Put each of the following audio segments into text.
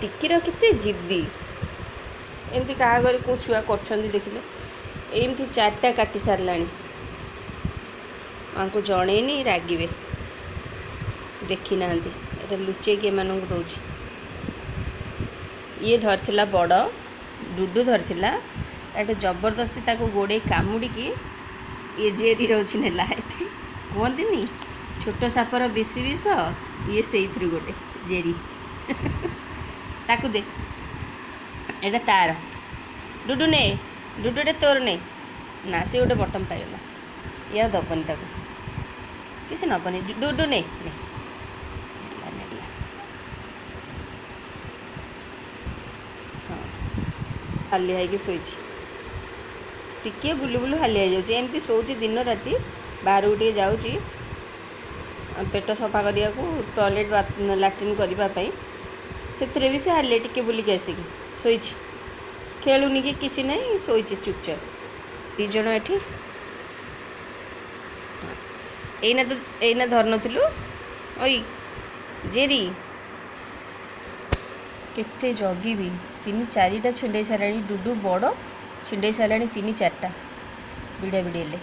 टिक्कीर केते जिद्दी एमती क्या घर कौ छुआ कर देखिले एमती 4टा काटी सारा को जनईनी रागिबे देखी ना ये लुचेक एम दौर ये धरला बड़ डुडू धरला जबरदस्ती ताको गोड़े कामुड़ी ये जेरी रोज नेला कहती छोट सापर बेसी विष ये से गोटे जेरी ताकू दे एटा तार डुडू ने डुडूटे तोर ने ना से गोटे बटम पाइगला या दबनी ताको किसी नबनी डुडू ने हाँ हालिया है शोची टिके बुलू बुलू हालिया जाऊँगी एमती शोची दिन राति बाहर टे जाऊँगी पेट सफा करने को टॉयलेट लैट्रिन करने से भी से हालिया टिके बुलिकी आसिकी शोची खेलुनी कि किसी ना शोची चुपचाप दीज एना तो एना धर नथिलु ओई जेरी केते जगी भी 3-4टा छिंडे साराणी डुडू बड़ छिंडे साराणी 3-4टा बिड़ा बिड़ेले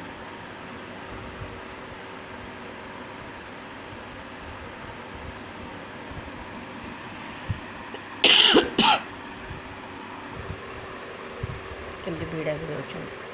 केमती बिड़ा बिड़ा